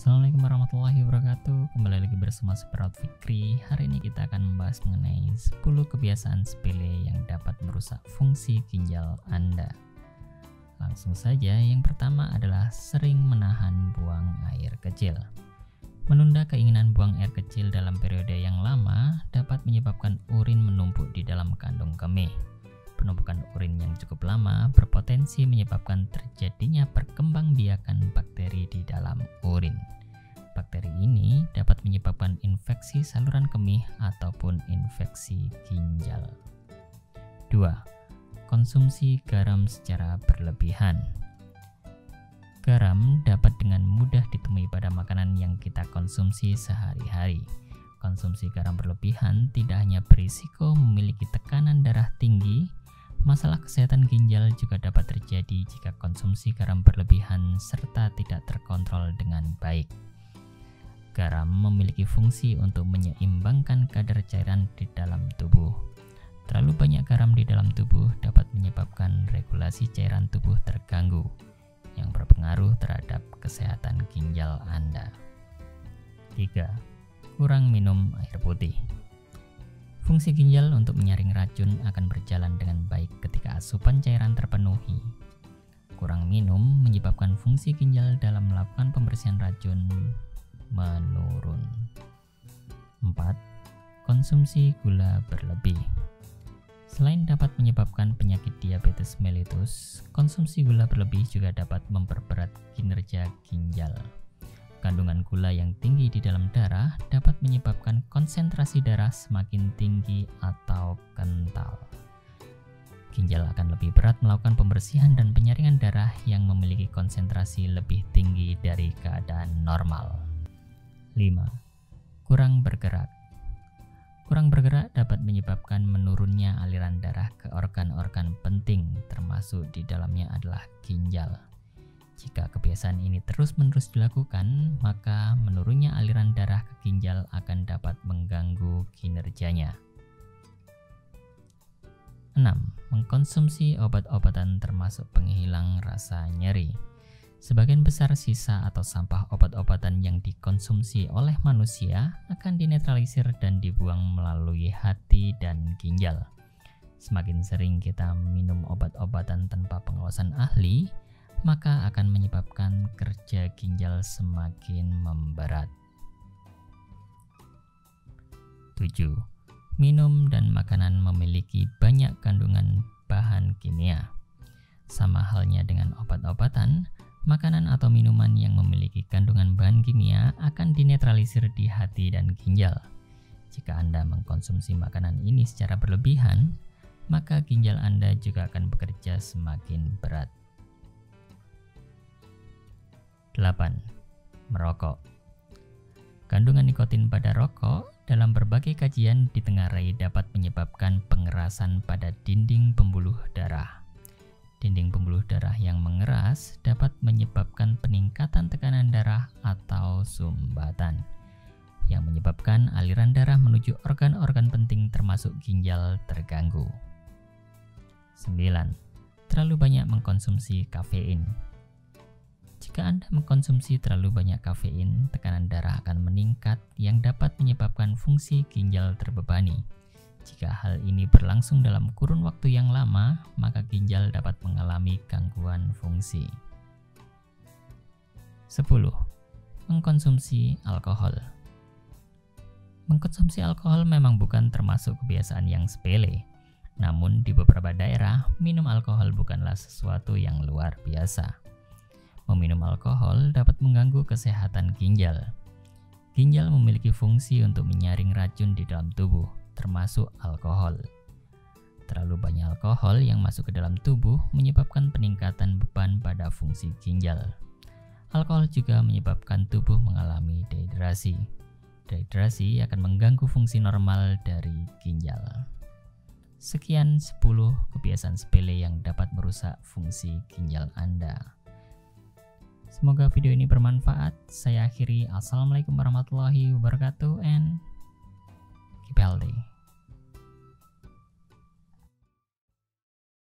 Assalamualaikum warahmatullahi wabarakatuh. Kembali lagi bersama Sprout Fikri. Hari ini kita akan membahas mengenai 10 kebiasaan sepele yang dapat merusak fungsi ginjal Anda. Langsung saja, yang pertama adalah sering menahan buang air kecil. Menunda keinginan buang air kecil dalam periode yang lama dapat menyebabkan urin menumpuk di dalam kandung kemih. Penumpukan urin yang cukup lama berpotensi menyebabkan terjadinya perkembangbiakan bakteri di dalam urin. Bakteri ini dapat menyebabkan infeksi saluran kemih ataupun infeksi ginjal. 2. Konsumsi garam secara berlebihan. Garam dapat dengan mudah ditemui pada makanan yang kita konsumsi sehari-hari. Konsumsi garam berlebihan tidak hanya berisiko memiliki tekanan darah tinggi, masalah kesehatan ginjal juga dapat terjadi jika konsumsi garam berlebihan serta tidak terkontrol dengan baik. Garam memiliki fungsi untuk menyeimbangkan kadar cairan di dalam tubuh. Terlalu banyak garam di dalam tubuh dapat menyebabkan regulasi cairan tubuh terganggu, yang berpengaruh terhadap kesehatan ginjal Anda. 3. Kurang minum air putih. Fungsi ginjal untuk menyaring racun akan berjalan dengan baik ketika asupan cairan terpenuhi. Kurang minum menyebabkan fungsi ginjal dalam melakukan pembersihan racun menurun. 4. Konsumsi gula berlebih. Selain dapat menyebabkan penyakit diabetes mellitus, konsumsi gula berlebih juga dapat memperberat kinerja ginjal. Kandungan gula yang tinggi di dalam darah dapat menyebabkan konsentrasi darah semakin tinggi atau kental. Ginjal akan lebih berat melakukan pembersihan dan penyaringan darah yang memiliki konsentrasi lebih tinggi dari keadaan normal. 5. Kurang bergerak. Kurang bergerak dapat menyebabkan menurunnya aliran darah ke organ-organ penting, termasuk di dalamnya adalah ginjal. Jika kebiasaan ini terus-menerus dilakukan, maka menurunnya aliran darah ke ginjal akan dapat mengganggu kinerjanya. 6. Mengkonsumsi obat-obatan termasuk penghilang rasa nyeri. Sebagian besar sisa atau sampah obat-obatan yang dikonsumsi oleh manusia akan dinetralisir dan dibuang melalui hati dan ginjal. Semakin sering kita minum obat-obatan tanpa pengawasan ahli, maka akan menyebabkan kerja ginjal semakin memberat. 7. Minum dan makanan memiliki banyak kandungan bahan kimia. Sama halnya dengan obat-obatan, makanan atau minuman yang memiliki kandungan bahan kimia akan dinetralisir di hati dan ginjal. Jika Anda mengkonsumsi makanan ini secara berlebihan, maka ginjal Anda juga akan bekerja semakin berat. 8. Merokok. Kandungan nikotin pada rokok dalam berbagai kajian ditengarai dapat menyebabkan pengerasan pada dinding pembuluh darah. Dinding pembuluh darah yang mengeras dapat menyebabkan peningkatan tekanan darah atau sumbatan, yang menyebabkan aliran darah menuju organ-organ penting termasuk ginjal terganggu. 9. Terlalu banyak mengkonsumsi kafein. Jika Anda mengkonsumsi terlalu banyak kafein, tekanan darah akan meningkat yang dapat menyebabkan fungsi ginjal terbebani. Jika hal ini berlangsung dalam kurun waktu yang lama, maka ginjal dapat mengalami gangguan fungsi. 10. Mengkonsumsi alkohol. Mengkonsumsi alkohol memang bukan termasuk kebiasaan yang sepele. Namun di beberapa daerah, minum alkohol bukanlah sesuatu yang luar biasa. Meminum alkohol dapat mengganggu kesehatan ginjal. Ginjal memiliki fungsi untuk menyaring racun di dalam tubuh, termasuk alkohol. Terlalu banyak alkohol yang masuk ke dalam tubuh menyebabkan peningkatan beban pada fungsi ginjal. Alkohol juga menyebabkan tubuh mengalami dehidrasi. Dehidrasi akan mengganggu fungsi normal dari ginjal. Sekian 10 kebiasaan sepele yang dapat merusak fungsi ginjal Anda. Semoga video ini bermanfaat. Saya akhiri. Assalamualaikum warahmatullahi wabarakatuh and keep healthy.